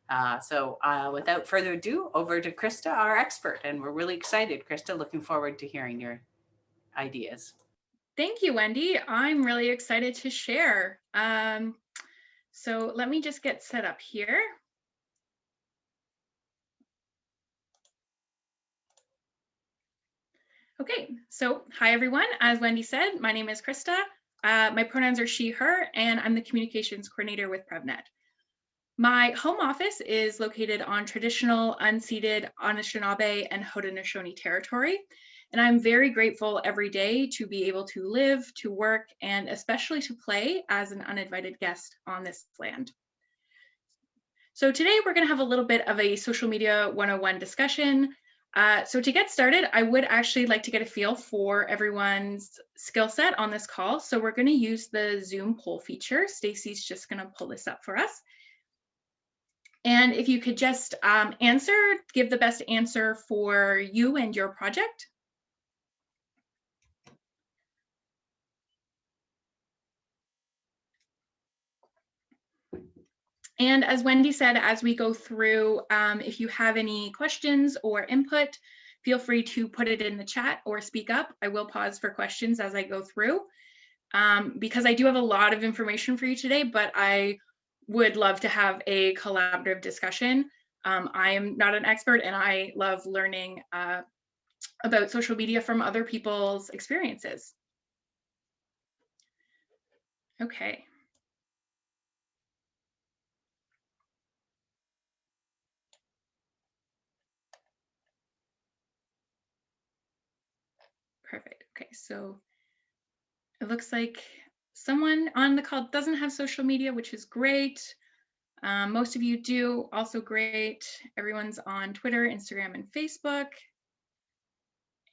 Without further ado, over to Krista, our expert, and we're really excited. Krista, looking forward to hearing your ideas. Thank you, Wendy. I'm really excited to share. So let me just get set up here. Okay, so hi everyone. As Wendy said, my name is Krista. My pronouns are she, her, and I'm the communications coordinator with PrevNet. My home office is located on traditional unceded Anishinaabe and Haudenosaunee territory, and I'm very grateful every day to be able to live, to work, and especially to play as an uninvited guest on this land. So today we're going to have a little bit of a social media 101 discussion. So to get started, I would actually like to get a feel for everyone's skill set on this call. So we're going to use the Zoom poll feature. Stacy's just going to pull this up for us. And if you could just give the best answer for you and your project. And as Wendy said, as we go through, if you have any questions or input, feel free to put it in the chat or speak up. I will pause for questions as I go through, because I do have a lot of information for you today, but I would love to have a collaborative discussion. I am not an expert, and I love learning about social media from other people's experiences. Okay. Perfect. Okay, so it looks like someone on the call doesn't have social media, which is great. Most of you do, also great. Everyone's on Twitter, Instagram, and Facebook.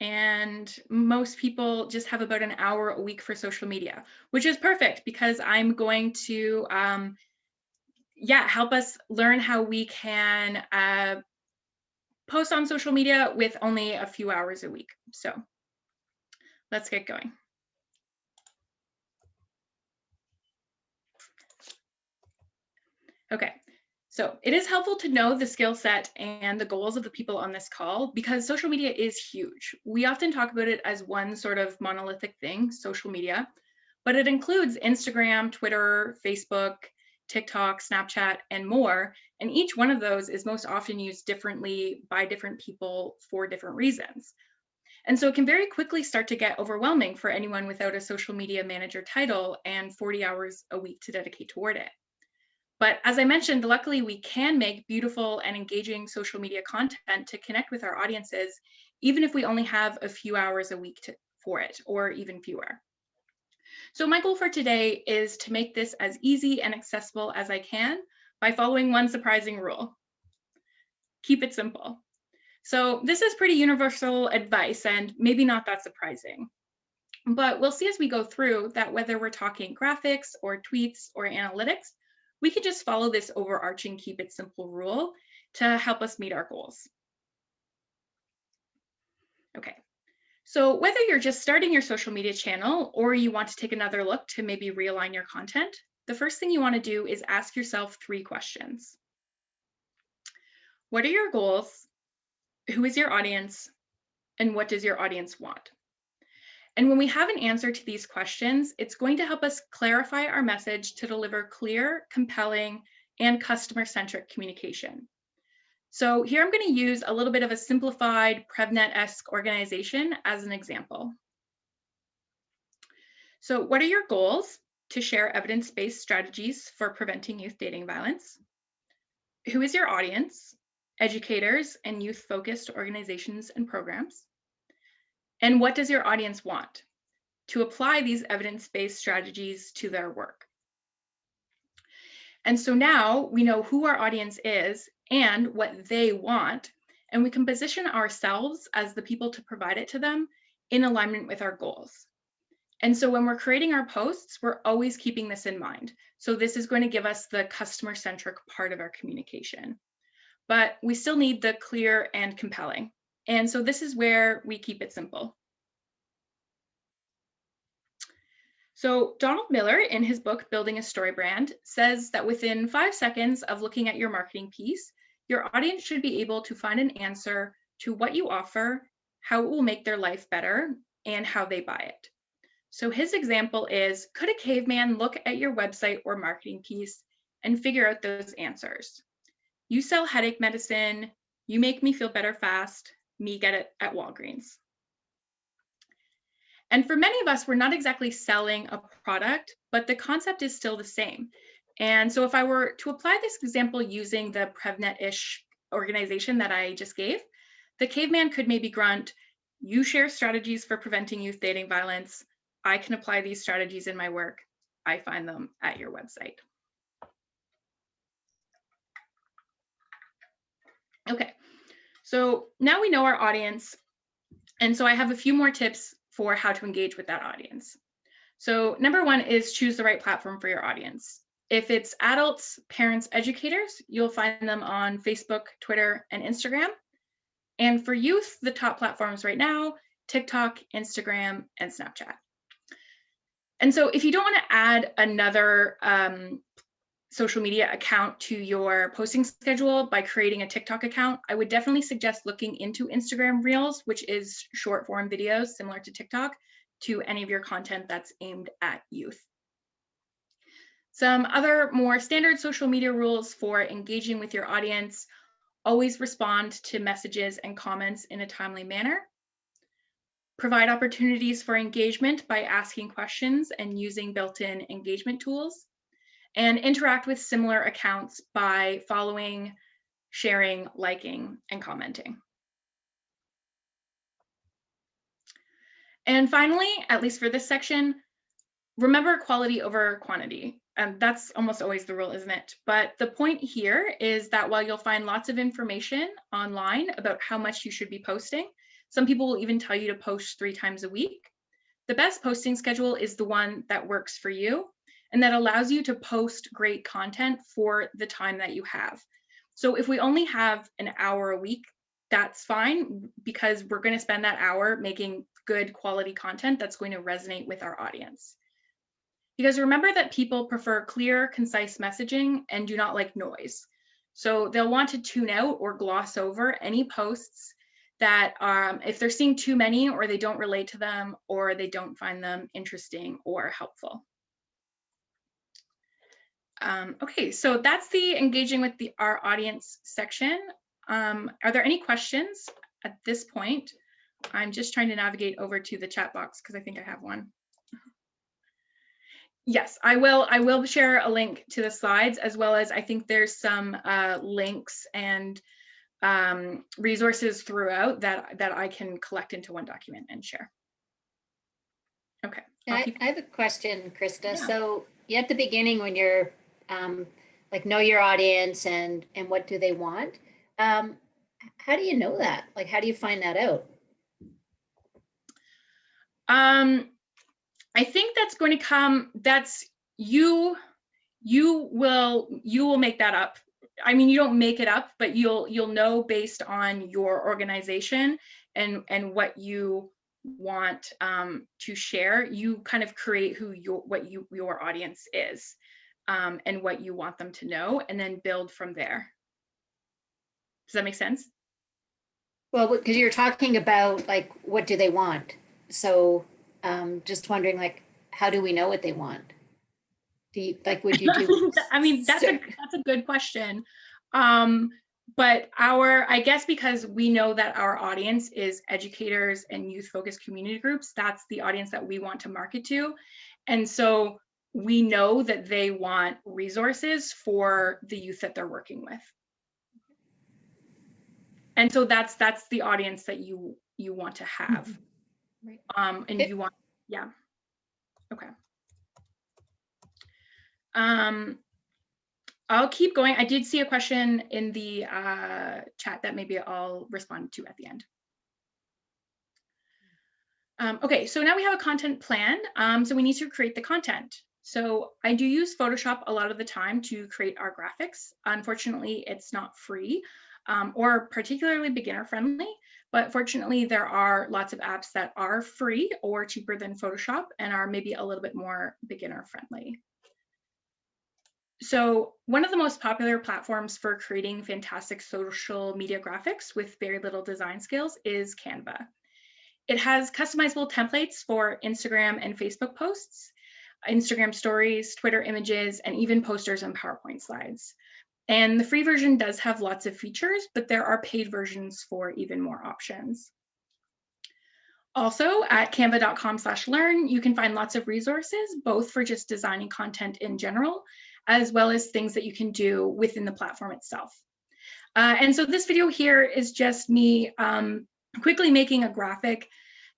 And most people just have about an hour a week for social media, which is perfect because I'm going to help us learn how we can post on social media with only a few hours a week. So let's get going. Okay, so it is helpful to know the skill set and the goals of the people on this call because social media is huge. We often talk about it as one sort of monolithic thing, social media, but it includes Instagram, Twitter, Facebook, TikTok, Snapchat, and more. And each one of those is most often used differently by different people for different reasons. And so it can very quickly start to get overwhelming for anyone without a social media manager title and 40 hours a week to dedicate toward it. But as I mentioned, luckily we can make beautiful and engaging social media content to connect with our audiences, even if we only have a few hours a week for it, or even fewer. So my goal for today is to make this as easy and accessible as I can by following one surprising rule. Keep it simple. So this is pretty universal advice and maybe not that surprising. But we'll see as we go through that whether we're talking graphics or tweets or analytics, we could just follow this overarching keep it simple rule to help us meet our goals. Okay, so whether you're just starting your social media channel or you want to take another look to maybe realign your content, the first thing you want to do is ask yourself 3 questions. What are your goals? Who is your audience? And what does your audience want? And when we have an answer to these questions, it's going to help us clarify our message to deliver clear, compelling, and customer-centric communication. So here I'm going to use a little bit of a simplified PrevNet-esque organization as an example. So what are your goals? To share evidence-based strategies for preventing youth dating violence. Who is your audience? Educators and youth-focused organizations and programs. And what does your audience want? To apply these evidence-based strategies to their work. And so now we know who our audience is and what they want, and we can position ourselves as the people to provide it to them in alignment with our goals. And so when we're creating our posts, we're always keeping this in mind. So this is going to give us the customer-centric part of our communication. But we still need the clear and compelling. And so this is where we keep it simple. So Donald Miller, in his book, Building a Story Brand, says that within 5 seconds of looking at your marketing piece, your audience should be able to find an answer to what you offer, how it will make their life better, and how they buy it. So his example is, could a caveman look at your website or marketing piece and figure out those answers? You sell headache medicine, you make me feel better fast, me get it at Walgreens. And for many of us, we're not exactly selling a product, but the concept is still the same. And so if I were to apply this example using the PrevNet-ish organization that I just gave, the caveman could maybe grunt, you share strategies for preventing youth dating violence. I can apply these strategies in my work. I find them at your website. Okay, so now we know our audience. And so I have a few more tips for how to engage with that audience. So number one is choose the right platform for your audience. If it's adults, parents, educators, you'll find them on Facebook, Twitter, and Instagram. And for youth, the top platforms right now, TikTok, Instagram, and Snapchat. And so if you don't want to add another social media account to your posting schedule by creating a TikTok account, I would definitely suggest looking into Instagram Reels, which is short form videos similar to TikTok, to any of your content that's aimed at youth. Some other more standard social media rules for engaging with your audience: always respond to messages and comments in a timely manner. Provide opportunities for engagement by asking questions and using built-in engagement tools. And interact with similar accounts by following, sharing, liking, and commenting. And finally, at least for this section, remember quality over quantity. And that's almost always the rule, isn't it? But the point here is that while you'll find lots of information online about how much you should be posting, some people will even tell you to post 3 times a week. The best posting schedule is the one that works for you and that allows you to post great content for the time that you have. So if we only have an hour a week, that's fine, because we're going to spend that hour making good quality content that's going to resonate with our audience. Because remember that people prefer clear, concise messaging and do not like noise. So they'll want to tune out or gloss over any posts that if they're seeing too many, or they don't relate to them, or they don't find them interesting or helpful. Okay, so that's the engaging with our audience section. Are there any questions at this point? I'm just trying to navigate over to the chat box because I think I have one. Yes, I will share a link to the slides, as well as I think there's some links and resources throughout that I can collect into one document and share. Okay. I have a question, Krista. Yeah. So at the beginning, when you're like know your audience and what do they want, how do you know that? Like, how do you find that out? I think that's going to come. That's you will make that up. I mean, you don't make it up, but you'll know based on your organization and what you want to share. You kind of create what your audience is, and what you want them to know, and then build from there. Does that make sense? Well, because you're talking about like, what do they want? So just wondering, like, how do we know what they want? Do you, like, would you do? I mean, that's a good question. But I guess because we know that our audience is educators and youth-focused community groups, that's the audience that we want to market to. And so we know that they want resources for the youth that they're working with. And so that's the audience that you want to have. Right. And you want, yeah. Okay. I'll keep going. I did see a question in the chat that maybe I'll respond to at the end. Okay, so now we have a content plan. So we need to create the content. So I do use Photoshop a lot of the time to create our graphics. Unfortunately, it's not free. or particularly beginner friendly, but fortunately there are lots of apps that are free or cheaper than Photoshop and are maybe a little bit more beginner friendly. So one of the most popular platforms for creating fantastic social media graphics with very little design skills is Canva. It has customizable templates for Instagram and Facebook posts, Instagram stories, Twitter images, and even posters and PowerPoint slides. And the free version does have lots of features, but there are paid versions for even more options. Also at canva.com/learn, you can find lots of resources, both for just designing content in general, as well as things that you can do within the platform itself. And so this video here is just me quickly making a graphic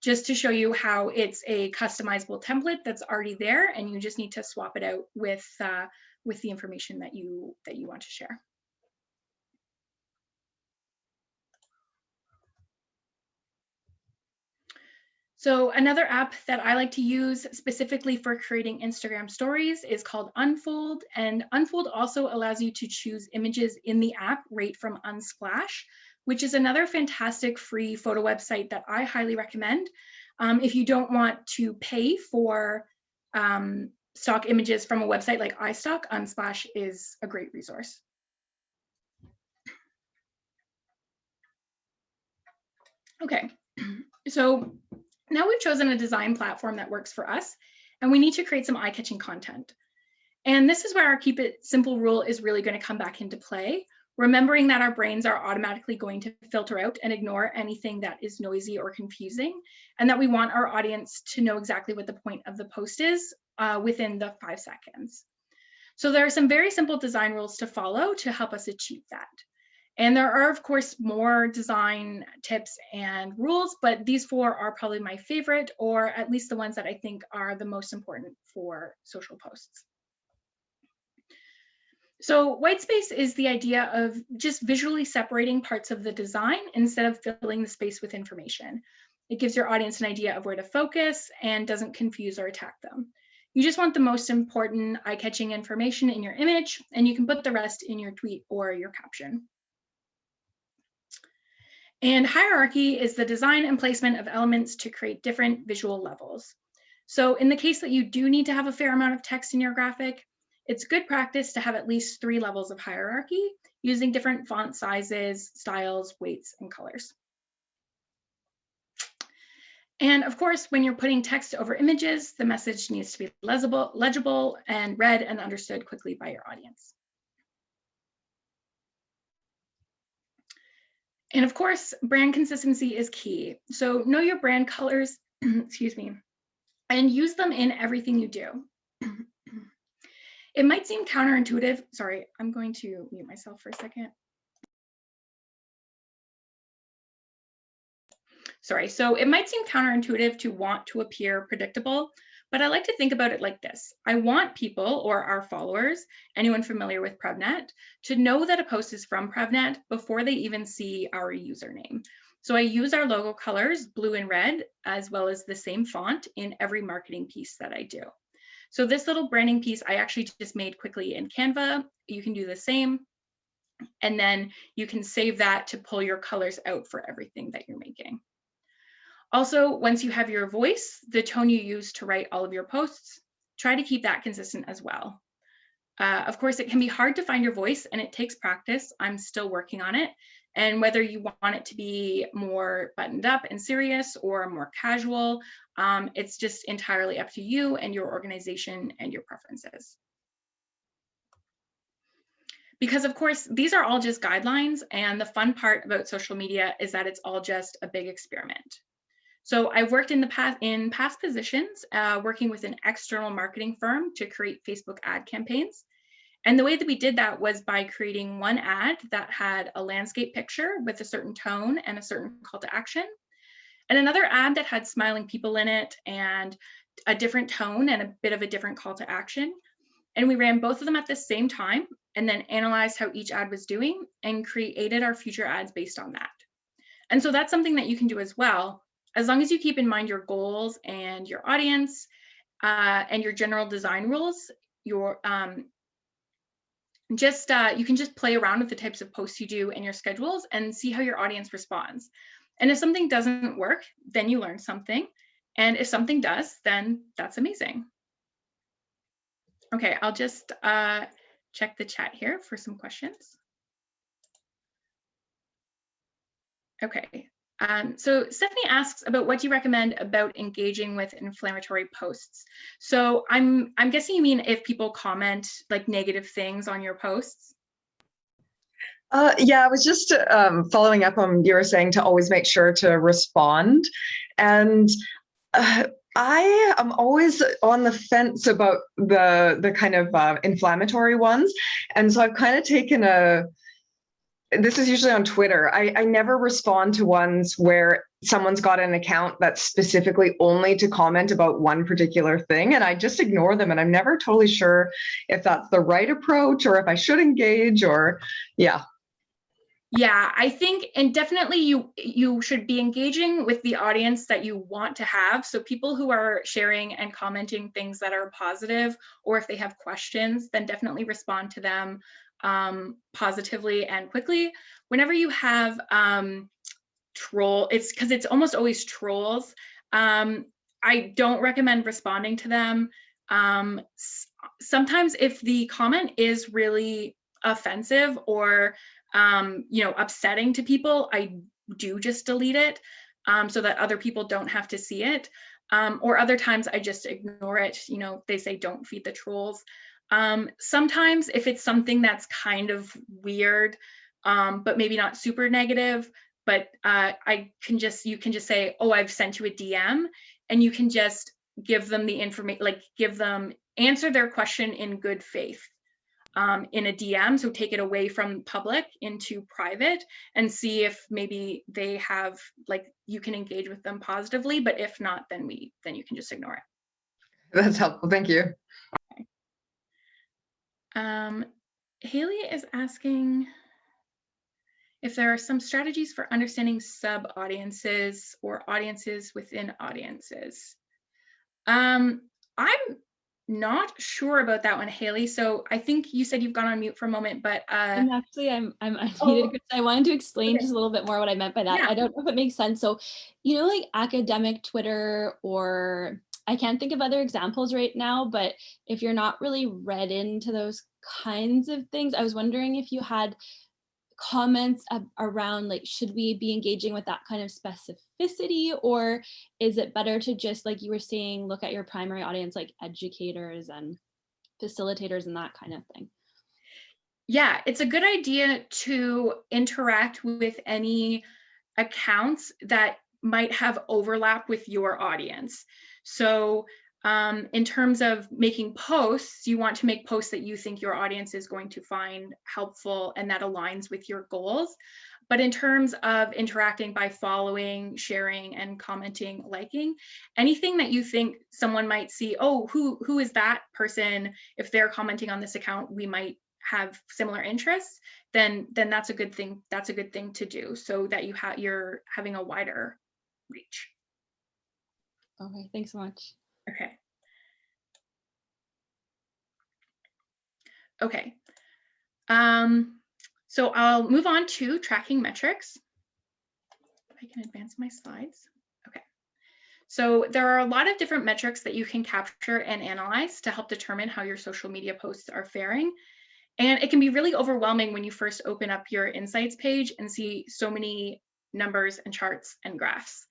just to show you how it's a customizable template that's already there, and you just need to swap it out with the information that you want to share. So another app that I like to use specifically for creating Instagram stories is called Unfold. And Unfold also allows you to choose images in the app right from Unsplash, which is another fantastic free photo website that I highly recommend. If you don't want to pay for stock images from a website like iStock, Unsplash is a great resource. Okay, so now we've chosen a design platform that works for us, and we need to create some eye-catching content. And this is where our keep it simple rule is really going to come back into play, remembering that our brains are automatically going to filter out and ignore anything that is noisy or confusing, and that we want our audience to know exactly what the point of the post is within the 5 seconds. So there are some very simple design rules to follow to help us achieve that. And there are, of course, more design tips and rules, but these 4 are probably my favorite, or at least the ones that I think are the most important for social posts. So white space is the idea of just visually separating parts of the design instead of filling the space with information. It gives your audience an idea of where to focus and doesn't confuse or attack them. You just want the most important eye-catching information in your image, and you can put the rest in your tweet or your caption. And hierarchy is the design and placement of elements to create different visual levels. So in the case that you do need to have a fair amount of text in your graphic, it's good practice to have at least 3 levels of hierarchy using different font sizes, styles, weights, and colors. And of course, when you're putting text over images, the message needs to be legible and read and understood quickly by your audience. And of course, brand consistency is key. So know your brand colors, excuse me, and use them in everything you do. It might seem counterintuitive. Sorry, I'm going to mute myself for a second. Sorry, so it might seem counterintuitive to want to appear predictable, but I like to think about it like this. I want people, or our followers, anyone familiar with PrevNet, to know that a post is from PrevNet before they even see our username. So I use our logo colors, blue and red, as well as the same font in every marketing piece that I do. So this little branding piece I actually just made quickly in Canva. You can do the same. And then you can save that to pull your colors out for everything that you're making. Also, once you have your voice, the tone you use to write all of your posts, try to keep that consistent as well. Of course, it can be hard to find your voice and it takes practice. I'm still working on it. And whether you want it to be more buttoned up and serious or more casual, it's just entirely up to you and your organization and your preferences. Because of course, these are all just guidelines, and the fun part about social media is that it's all just a big experiment. So I've worked in past positions, working with an external marketing firm to create Facebook ad campaigns. And the way that we did that was by creating one ad that had a landscape picture with a certain tone and a certain call to action, and another ad that had smiling people in it and a different tone and a bit of a different call to action. And we ran both of them at the same time and then analyzed how each ad was doing and created our future ads based on that. And so that's something that you can do as well, as long as you keep in mind your goals and your audience and your general design rules. just you can just play around with the types of posts you do in your schedules and see how your audience responds. And if something doesn't work, then you learn something. And if something does, then that's amazing. Okay, I'll just check the chat here for some questions. Okay, so Stephanie asks about what do you recommend about engaging with inflammatory posts? So I'm guessing you mean if people comment like negative things on your posts? Yeah, I was just following up on you were saying to always make sure to respond. And I am always on the fence about the kind of inflammatory ones. And so I've kind of taken this is usually on Twitter. I never respond to ones where someone's got an account that's specifically only to comment about one particular thing, and I just ignore them. And I'm never totally sure if that's the right approach or if I should engage or, yeah. Yeah, I think, and definitely you should be engaging with the audience that you want to have. So people who are sharing and commenting things that are positive, or if they have questions, then definitely respond to them positively and quickly. Whenever you have it's because it's almost always trolls. I don't recommend responding to them. Sometimes if the comment is really offensive or upsetting to people, I do just delete it so that other people don't have to see it. Or other times I just ignore it. They say don't feed the trolls. Sometimes if it's something that's kind of weird, but maybe not super negative, but you can just say, oh, I've sent you a DM, and you can just give them the information, answer their question in good faith. In a DM, so take it away from public into private and see if maybe they have, you can engage with them positively, but if not, then you can just ignore it. That's helpful, thank you. Okay. Haley is asking if there are some strategies for understanding sub-audiences or audiences within audiences. I'm not sure about that one, Haley. So I think you said you've gone on mute for a moment, but I'm unmuted because I wanted to explain just a little bit more what I meant by that. Yeah. I don't know if it makes sense. So, like academic Twitter, or I can't think of other examples right now, but if you're not really read into those kinds of things, I was wondering if you had comments around should we be engaging with that kind of specificity, or is it better to just, like you were saying, look at your primary audience, like educators and facilitators and that kind of thing? Yeah, it's a good idea to interact with any accounts that might have overlap with your audience. So in terms of making posts, you want to make posts that you think your audience is going to find helpful and that aligns with your goals. But in terms of interacting by following, sharing, and commenting, liking, anything that you think someone might see, oh, who is that person? If they're commenting on this account, we might have similar interests, then that's a good thing. That's a good thing to do so that you're having a wider reach. Okay, thanks so much. Okay. Okay. So I'll move on to tracking metrics. If I can advance my slides. Okay. So there are a lot of different metrics that you can capture and analyze to help determine how your social media posts are faring. And it can be really overwhelming when you first open up your insights page and see so many numbers and charts and graphs.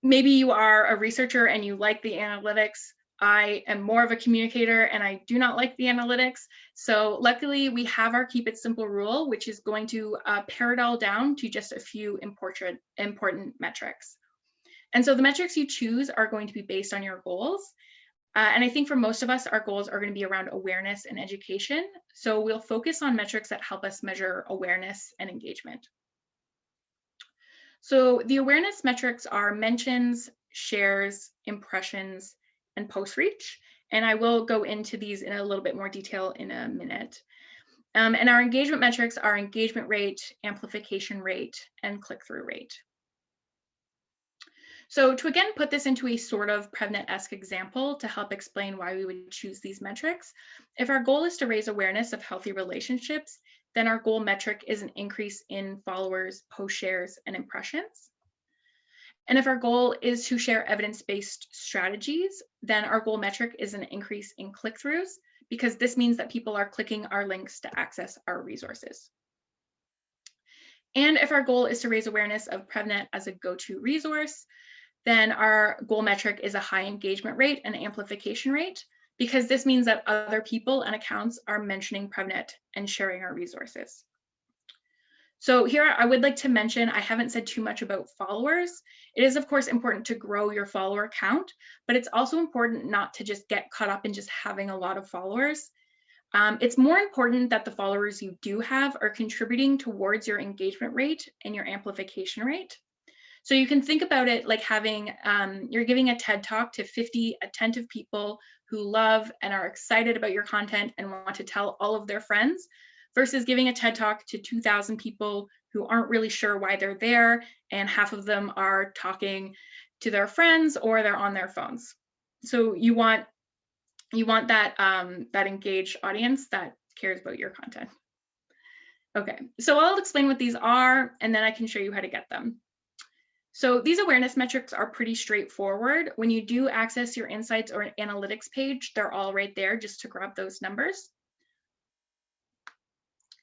Maybe you are a researcher and you like the analytics. I am more of a communicator and I do not like the analytics. So luckily we have our keep it simple rule, which is going to pare it all down to just a few important metrics. And so the metrics you choose are going to be based on your goals. And I think for most of us, our goals are going to be around awareness and education. So we'll focus on metrics that help us measure awareness and engagement. So the awareness metrics are mentions, shares, impressions, and post reach. And I will go into these in a little bit more detail in a minute. And our engagement metrics are engagement rate, amplification rate, and click-through rate. So to again put this into a sort of PrevNet-esque example to help explain why we would choose these metrics, if our goal is to raise awareness of healthy relationships, then our goal metric is an increase in followers, post shares, and impressions. And if our goal is to share evidence-based strategies, then our goal metric is an increase in click-throughs, because this means that people are clicking our links to access our resources. And if our goal is to raise awareness of PrevNet as a go-to resource, then our goal metric is a high engagement rate and amplification rate, because this means that other people and accounts are mentioning PrevNet and sharing our resources. So here I would like to mention, I haven't said too much about followers. It is of course important to grow your follower count, but it's also important not to just get caught up in just having a lot of followers. It's more important that the followers you do have are contributing towards your engagement rate and your amplification rate. So you can think about it like having, you're giving a TED Talk to 50 attentive people who love and are excited about your content and want to tell all of their friends, versus giving a TED Talk to 2,000 people who aren't really sure why they're there, and half of them are talking to their friends or they're on their phones. So you want that, that engaged audience that cares about your content. Okay, so I'll explain what these are, and then I can show you how to get them. So these awareness metrics are pretty straightforward. When you do access your insights or analytics page, they're all right there just to grab those numbers.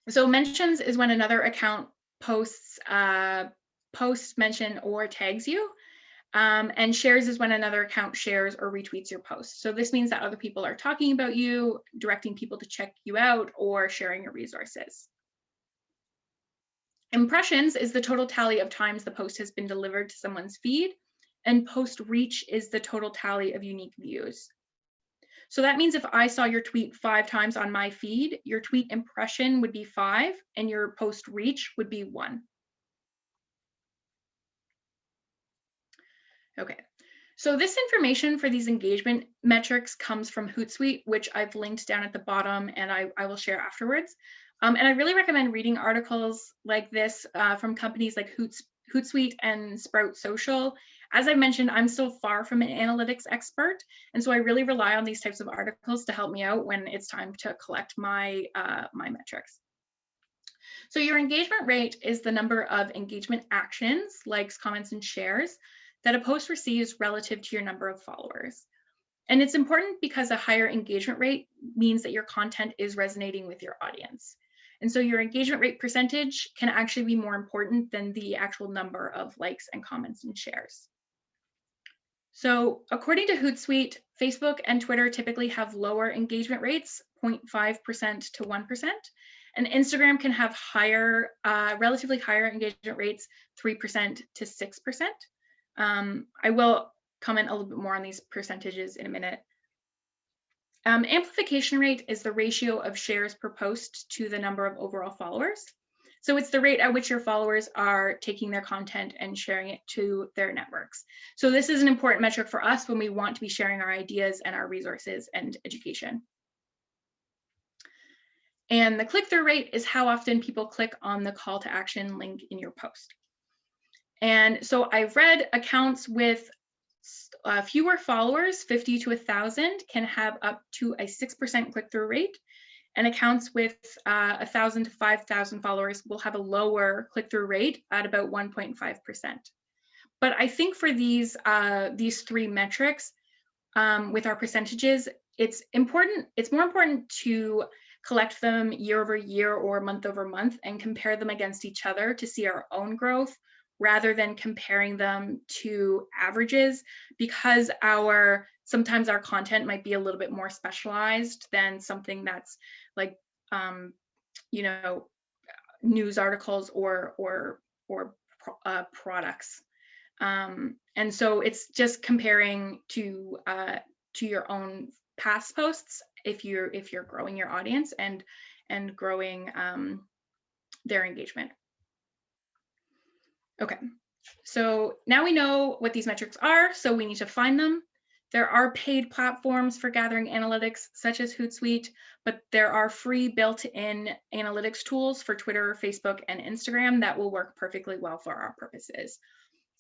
So mentions is when another account posts, mention, or tags you. And shares is when another account shares or retweets your post. So this means that other people are talking about you, directing people to check you out, or sharing your resources. Impressions is the total tally of times the post has been delivered to someone's feed, and post reach is the total tally of unique views. So that means if I saw your tweet 5 times on my feed, your tweet impression would be 5 and your post reach would be 1. Okay, so this information for these engagement metrics comes from Hootsuite, which I've linked down at the bottom, and I will share afterwards. And I really recommend reading articles like this from companies like Hootsuite and Sprout Social. As I mentioned, I'm still far from an analytics expert, and so I really rely on these types of articles to help me out when it's time to collect my, my metrics. So your engagement rate is the number of engagement actions, likes, comments, and shares that a post receives relative to your number of followers. And it's important because a higher engagement rate means that your content is resonating with your audience. And so your engagement rate percentage can actually be more important than the actual number of likes and comments and shares. So according to Hootsuite, Facebook and Twitter typically have lower engagement rates, 0.5% to 1%, and Instagram can have higher, relatively higher engagement rates, 3% to 6%. I will comment a little bit more on these percentages in a minute. Amplification rate is the ratio of shares per post to the number of overall followers. So it's the rate at which your followers are taking their content and sharing it to their networks. So this is an important metric for us when we want to be sharing our ideas and our resources and education. And the click-through rate is how often people click on the call to action link in your post. And so I've read accounts with fewer followers, 50 to 1,000, can have up to a 6% click-through rate, and accounts with 1,000 to 5,000 followers will have a lower click-through rate at about 1.5%. But I think for these 3 metrics, with our percentages, it's more important to collect them year over year or month over month and compare them against each other to see our own growth, rather than comparing them to averages, because sometimes our content might be a little bit more specialized than something that's like, you know, news articles or products. And so it's just comparing to your own past posts if you're growing your audience and growing their engagement. Okay, so now we know what these metrics are, so we need to find them. There are paid platforms for gathering analytics, such as Hootsuite, but there are free built-in analytics tools for Twitter, Facebook, and Instagram that will work perfectly well for our purposes.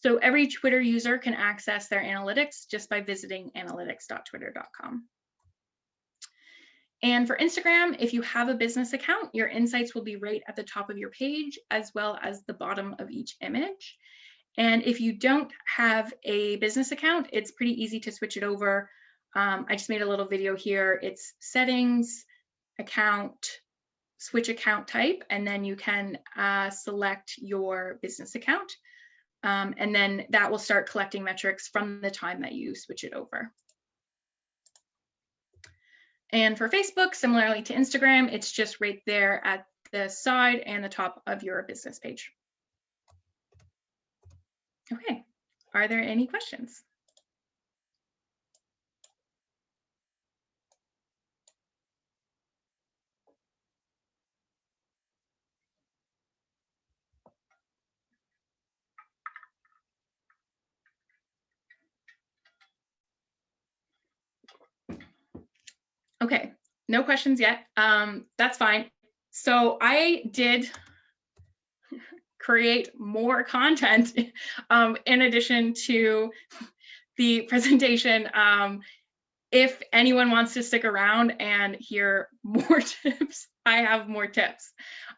So every Twitter user can access their analytics just by visiting analytics.twitter.com. And for Instagram, if you have a business account, your insights will be right at the top of your page, as well as the bottom of each image. And if you don't have a business account, it's pretty easy to switch it over. I just made a little video here. It's settings, account, switch account type, and then you can select your business account. And then that will start collecting metrics from the time that you switch it over. And for Facebook, similarly to Instagram, it's just right there at the side and the top of your business page. Okay, are there any questions? Okay, no questions yet. That's fine. So I did create more content in addition to the presentation. If anyone wants to stick around and hear more tips, I have more tips.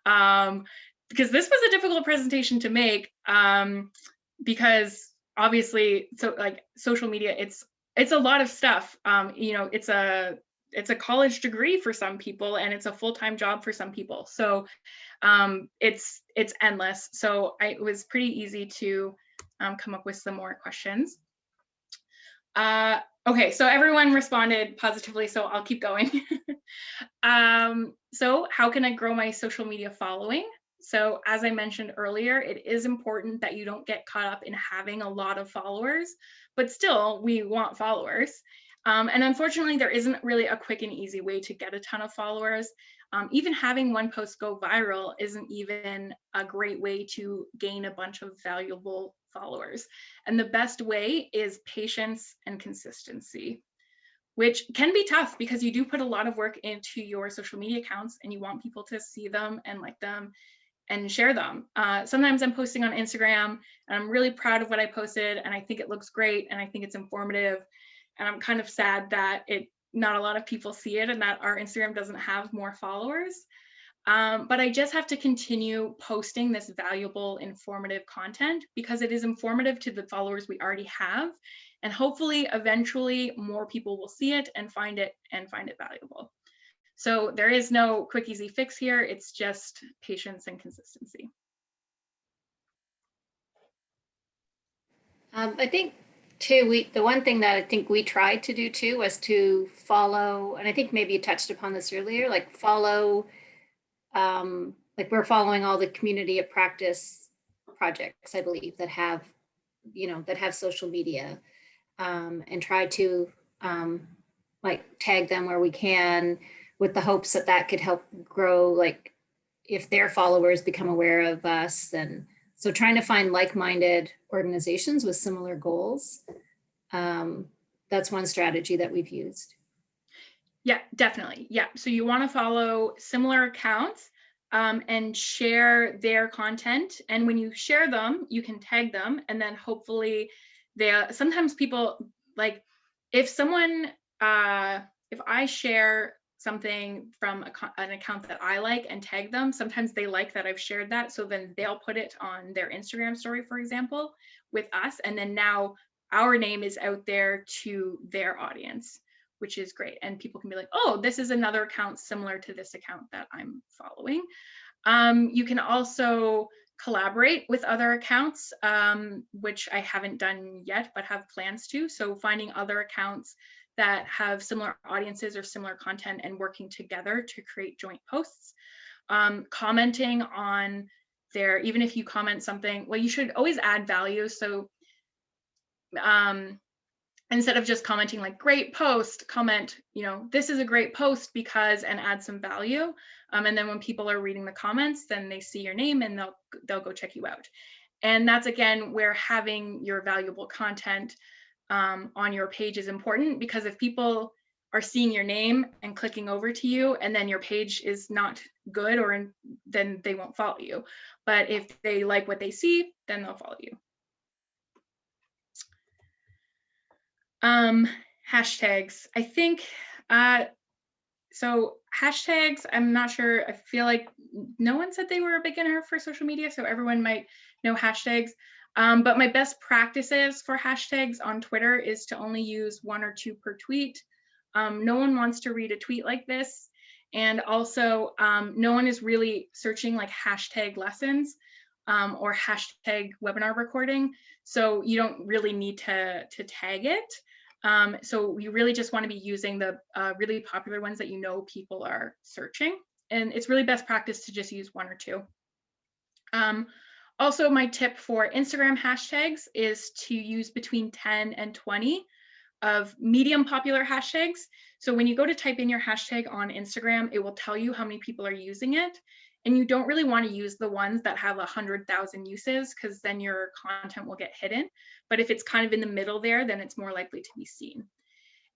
Because this was a difficult presentation to make, because obviously, so like social media, it's a lot of stuff. You know, it's a college degree for some people, and it's a full-time job for some people. So it's endless. So it was pretty easy to come up with some more questions. Okay, so everyone responded positively, so I'll keep going. So how can I grow my social media following? So as I mentioned earlier, it is important that you don't get caught up in having a lot of followers, but still we want followers. And unfortunately, there isn't really a quick and easy way to get a ton of followers. Even having one post go viral isn't even a great way to gain a bunch of valuable followers. And the best way is patience and consistency, which can be tough because you do put a lot of work into your social media accounts and you want people to see them and like them and share them. Sometimes I'm posting on Instagram and I'm really proud of what I posted and I think it looks great and I think it's informative. And I'm kind of sad that not a lot of people see it and that our Instagram doesn't have more followers. But I just have to continue posting this valuable, informative content because it is informative to the followers we already have. And hopefully, eventually, more people will see it and find it valuable. So there is no quick, easy fix here. It's just patience and consistency. I think too, the one thing that I think we tried to do too was to follow, and I think maybe you touched upon this earlier, like follow, like we're following all the community of practice projects, I believe, that have, that have social media, and try to like tag them where we can with the hopes that that could help grow, like if their followers become aware of us, then so trying to find like-minded organizations with similar goals. That's one strategy that we've used. Yeah, definitely. Yeah. So you want to follow similar accounts and share their content. And when you share them, you can tag them. And then hopefully sometimes people like if I share something from an account that I like and tag them, sometimes they like that I've shared that. So then they'll put it on their Instagram story, for example, with us. And then now our name is out there to their audience, which is great. And people can be like, oh, this is another account similar to this account that I'm following. You can also collaborate with other accounts, which I haven't done yet, but have plans to. So finding other accounts that have similar audiences or similar content and working together to create joint posts. Commenting on even if you comment something, well, you should always add value. So instead of just commenting like great post, comment, this is a great post because, and add some value. And then when people are reading the comments, then they see your name and they'll go check you out. And that's again where having your valuable content on your page is important, because if people are seeing your name and clicking over to you and then your page is not good, then they won't follow you. But if they like what they see, then they'll follow you. Hashtags. I think, so hashtags, I'm not sure. I feel like no one said they were a beginner for social media, so everyone might know hashtags. But my best practices for hashtags on Twitter is to only use 1 or 2 per tweet. No one wants to read a tweet like this. And also, no one is really searching like hashtag lessons or hashtag webinar recording. So you don't really need to tag it. So you really just want to be using the really popular ones that you know people are searching. And it's really best practice to just use 1 or 2. Also, my tip for Instagram hashtags is to use between 10 and 20 of medium popular hashtags. So when you go to type in your hashtag on Instagram, it will tell you how many people are using it. And you don't really want to use the ones that have 100,000 uses, because then your content will get hidden. But if it's kind of in the middle there, then it's more likely to be seen.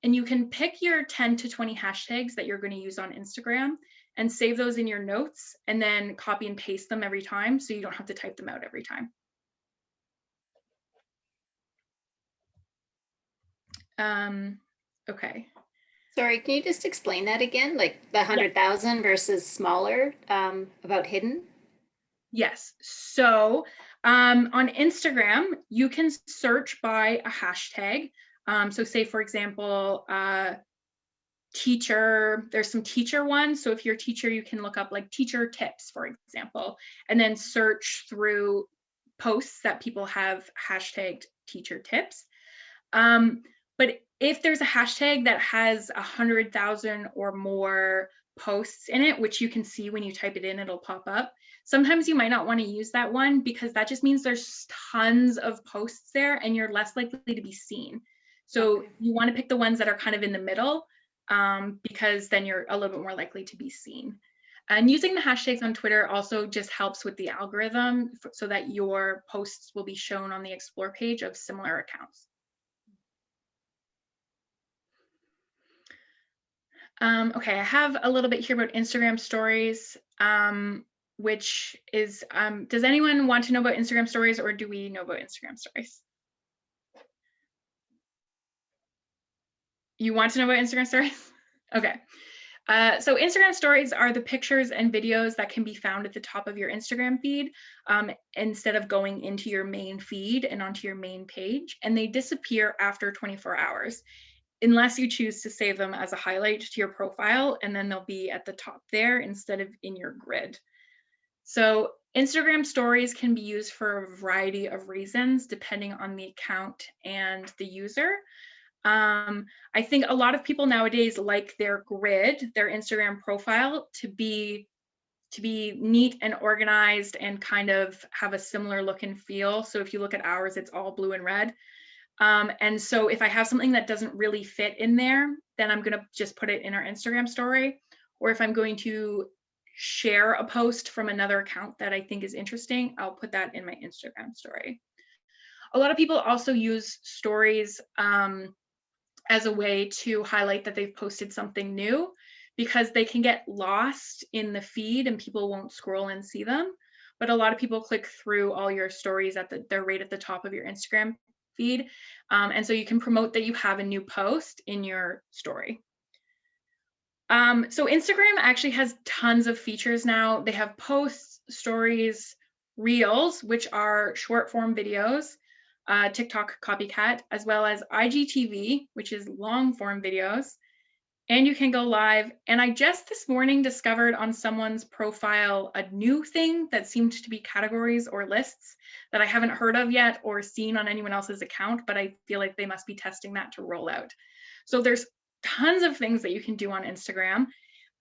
And you can pick your 10 to 20 hashtags that you're going to use on Instagram and save those in your notes, and then copy and paste them every time so you don't have to type them out every time. Okay. Sorry, can you just explain that again? Like the 100,000 versus smaller, about hidden? Yes. So on Instagram, you can search by a hashtag. So say, for example, teacher, there's some teacher ones. So if you're a teacher, you can look up like teacher tips, for example, and then search through posts that people have hashtagged teacher tips. But if there's a hashtag that has 100,000 or more posts in it, which you can see when you type it in, it'll pop up. Sometimes you might not want to use that one, because that just means there's tons of posts there and you're less likely to be seen. So you want to pick the ones that are kind of in the middle, because then you're a little bit more likely to be seen. And using the hashtags on Twitter also just helps with the algorithm so that your posts will be shown on the explore page of similar accounts. Okay, I have a little bit here about Instagram stories, which is, does anyone want to know about Instagram stories, or do we know about Instagram stories? You want to know about Instagram stories? Okay. So Instagram stories are the pictures and videos that can be found at the top of your Instagram feed, instead of going into your main feed and onto your main page, and they disappear after 24 hours. Unless you choose to save them as a highlight to your profile, and then they'll be at the top there instead of in your grid. So Instagram stories can be used for a variety of reasons, depending on the account and the user. I think a lot of people nowadays like their grid, their Instagram profile, to be neat and organized and kind of have a similar look and feel. So if you look at ours, it's all blue and red. And so if I have something that doesn't really fit in there, then I'm going to just put it in our Instagram story. Or if I'm going to share a post from another account that I think is interesting, I'll put that in my Instagram story. A lot of people also use stories as a way to highlight that they've posted something new, because they can get lost in the feed and people won't scroll and see them. But a lot of people click through all your stories they're right at the top of your Instagram feed. And so you can promote that you have a new post in your story. So Instagram actually has tons of features now. They have posts, stories, reels, which are short form videos, TikTok copycat, as well as IGTV, which is long form videos. And you can go live. And I just this morning discovered on someone's profile a new thing that seemed to be categories or lists that I haven't heard of yet or seen on anyone else's account, but I feel like they must be testing that to roll out. So there's tons of things that you can do on Instagram.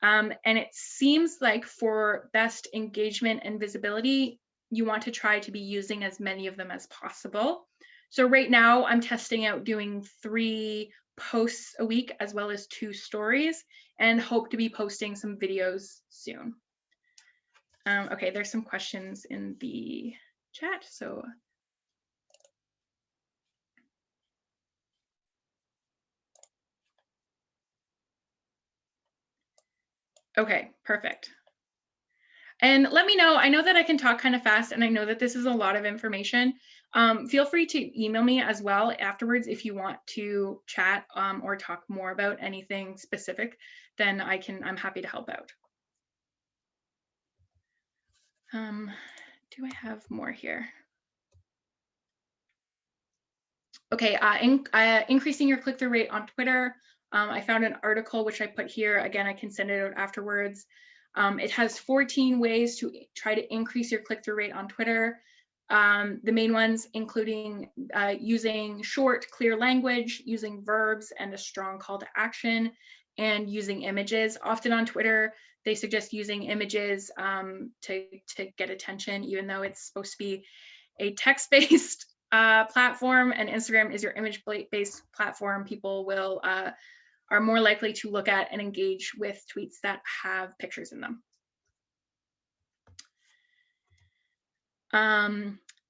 And it seems like for best engagement and visibility, you want to try to be using as many of them as possible. So right now I'm testing out doing 3 posts a week as well as 2 stories, and hope to be posting some videos soon. Okay, there's some questions in the chat. So okay, perfect. And let me know. I know that I can talk kind of fast, and I know that this is a lot of information. Feel free to email me as well afterwards if you want to chat or talk more about anything specific, then I'm happy to help out. Do I have more here? Okay, increasing your click-through rate on Twitter. I found an article which I put here. Again, I can send it out afterwards. It has 14 ways to try to increase your click-through rate on Twitter. The main ones including using short, clear language, using verbs and a strong call to action, and using images. Often on Twitter, they suggest using images to get attention, even though it's supposed to be a text-based platform, and Instagram is your image-based platform. People will are more likely to look at and engage with tweets that have pictures in them.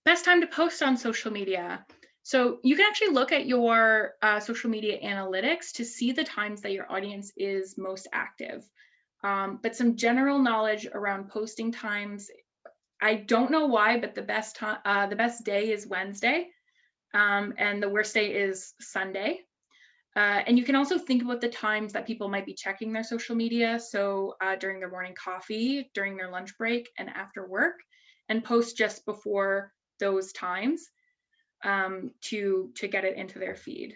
Best time to post on social media. So you can actually look at your social media analytics to see the times that your audience is most active. But some general knowledge around posting times, I don't know why, but the best day is Wednesday, and the worst day is Sunday. And you can also think about the times that people might be checking their social media. So during their morning coffee, during their lunch break, and after work, and post just before those times to get it into their feed.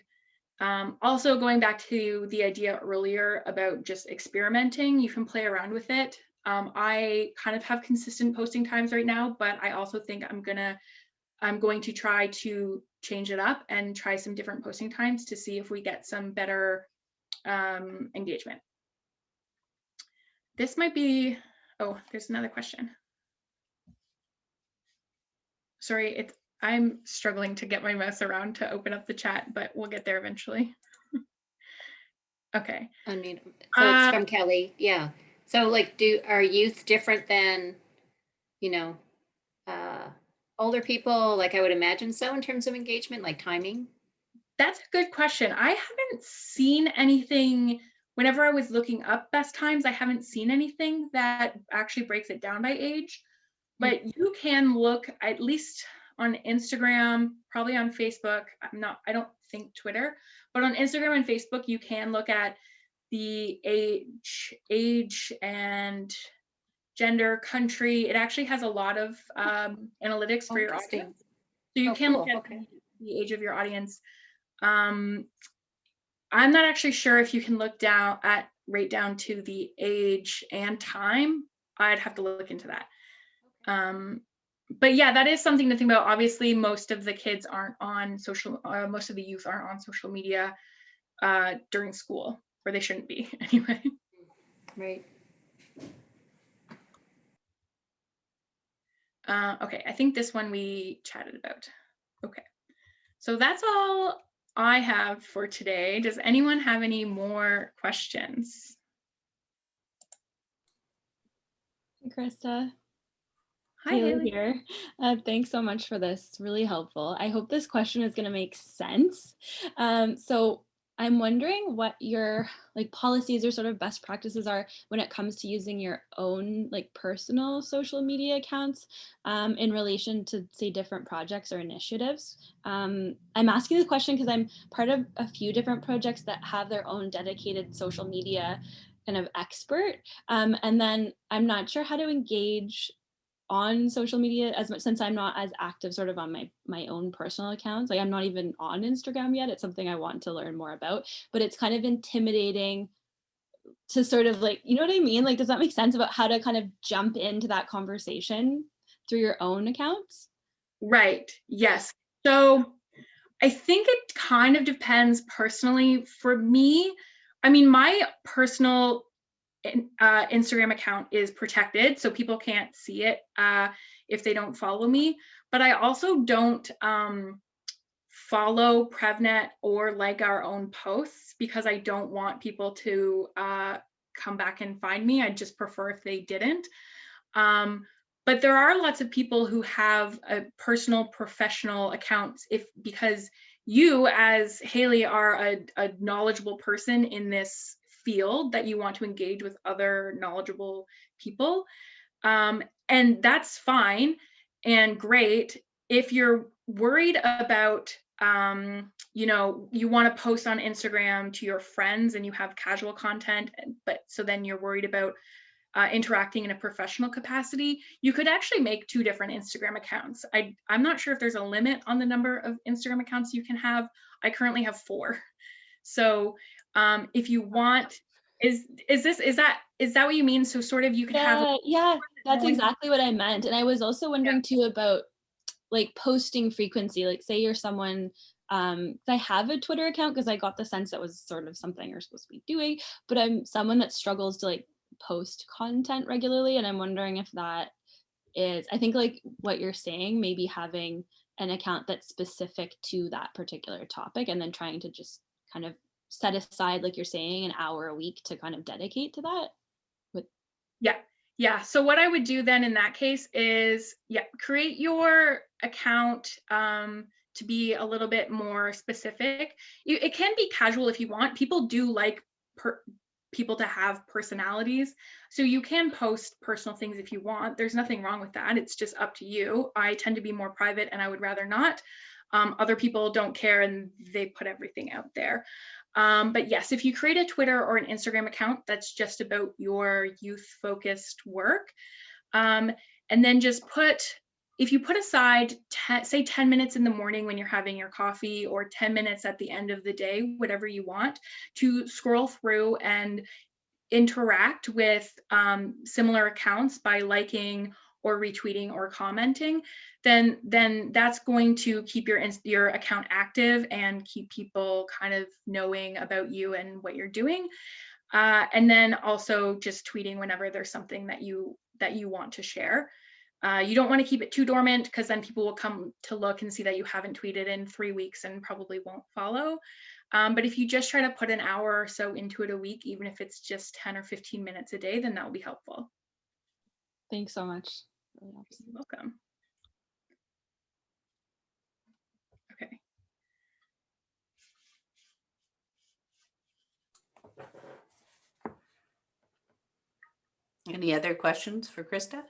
Also, going back to the idea earlier about just experimenting, you can play around with it. I kind of have consistent posting times right now, but I also think I'm going to try to change it up and try some different posting times to see if we get some better engagement. This might be, oh, there's another question. Sorry, I'm struggling to get my mouse around to open up the chat, but we'll get there eventually. Okay. I mean, so it's from Kelly. Yeah. So like, are youth different than, older people? Like I would imagine so in terms of engagement, like timing. That's a good question. I haven't seen anything, whenever I was looking up best times, I haven't seen anything that actually breaks it down by age, but you can look at least on Instagram, probably on Facebook. I don't think Twitter, but on Instagram and Facebook, you can look at the age and gender, country. It actually has a lot of analytics for your audience. So you can look at the age of your audience. I'm not actually sure if you can look down at right down to the age and time. I'd have to look into that. But yeah, that is something to think about. Obviously, most of the kids aren't on most of the youth aren't on social media during school, or they shouldn't be anyway. Right. Okay, I think this one we chatted about. Okay, so that's all I have for today. Does anyone have any more questions? Hey, Krista. Hi, Haley. Here. Thanks so much for this. It's really helpful. I hope this question is going to make sense. So I'm wondering what your policies or sort of best practices are when it comes to using your own personal social media accounts in relation to, say, different projects or initiatives. I'm asking this question because I'm part of a few different projects that have their own dedicated social media kind of expert. And then I'm not sure how to engage on social media as much, since I'm not as active sort of on my own personal accounts. I'm not even on Instagram yet. It's something I want to learn more about, but it's kind of intimidating to sort of you know what I mean? Does that make sense about how to kind of jump into that conversation through your own accounts? Right, yes. So I think it kind of depends personally. For me, I mean, my personal Instagram account is protected, so people can't see it if they don't follow me. But I also don't follow PrevNet or like our own posts because I don't want people to come back and find me. I just prefer if they didn't. But there are lots of people who have a personal, professional accounts because you, as Haley, are a knowledgeable person in this field that you want to engage with other knowledgeable people. And that's fine and great. If you're worried about, you know, you want to post on Instagram to your friends and you have casual content, but so then you're worried about interacting in a professional capacity, you could actually make 2 different Instagram accounts. I'm not sure if there's a limit on the number of Instagram accounts you can have. I currently have 4. So if you want, is that what you mean? So sort of you could have. Yeah, that's exactly what I meant. And I was also wondering too about like posting frequency. Like say you're someone, I have a Twitter account because I got the sense that was sort of something you're supposed to be doing, but I'm someone that struggles to like post content regularly. And I'm wondering if that is, I think like what you're saying, maybe having an account that's specific to that particular topic and then trying to just kind of set aside, like you're saying, an hour a week to kind of dedicate to that. Yeah. So what I would do then in that case is, create your account to be a little bit more specific. It can be casual if you want. People do like people to have personalities. So you can post personal things if you want. There's nothing wrong with that. It's just up to you. I tend to be more private and I would rather not. Other people don't care and they put everything out there. But yes, if you create a Twitter or an Instagram account that's just about your youth-focused work, and then just if you put aside, say 10 minutes in the morning when you're having your coffee or 10 minutes at the end of the day, whatever you want, to scroll through and interact with similar accounts by liking or retweeting or commenting, then that's going to keep your account active and keep people kind of knowing about you and what you're doing. And then also just tweeting whenever there's something that you want to share. You don't want to keep it too dormant because then people will come to look and see that you haven't tweeted in 3 weeks and probably won't follow. But if you just try to put an hour or so into it a week, even if it's just 10 or 15 minutes a day, then that will be helpful. Thanks so much. Really You're welcome. Okay. Any other questions for Krista?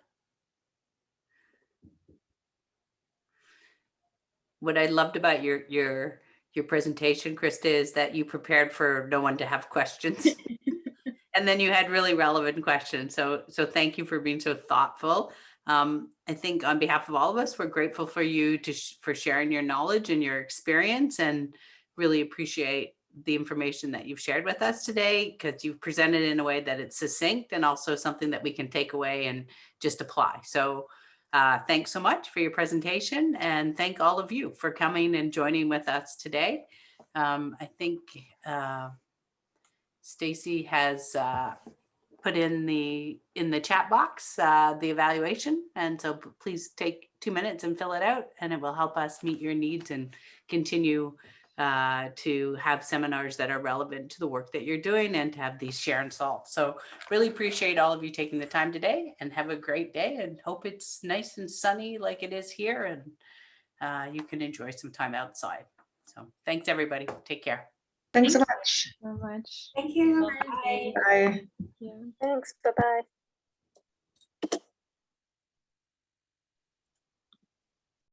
What I loved about your presentation, Krista, is that you prepared for no one to have questions. And then you had really relevant questions. So thank you for being so thoughtful. I think on behalf of all of us, we're grateful for you for sharing your knowledge and your experience, and really appreciate the information that you've shared with us today, because you've presented in a way that it's succinct and also something that we can take away and just apply. So thanks so much for your presentation, and thank all of you for coming and joining with us today. I think Stacy has put in the chat box the evaluation, and so please take 2 minutes and fill it out, and it will help us meet your needs and continue to have seminars that are relevant to the work that you're doing and to have these share and solve. So really appreciate all of you taking the time today, and have a great day, and hope it's nice and sunny like it is here, and you can enjoy some time outside. So thanks everybody. Take care. Thanks so much. so much. Thank you. Bye. Bye. Yeah. Thanks. Bye-bye.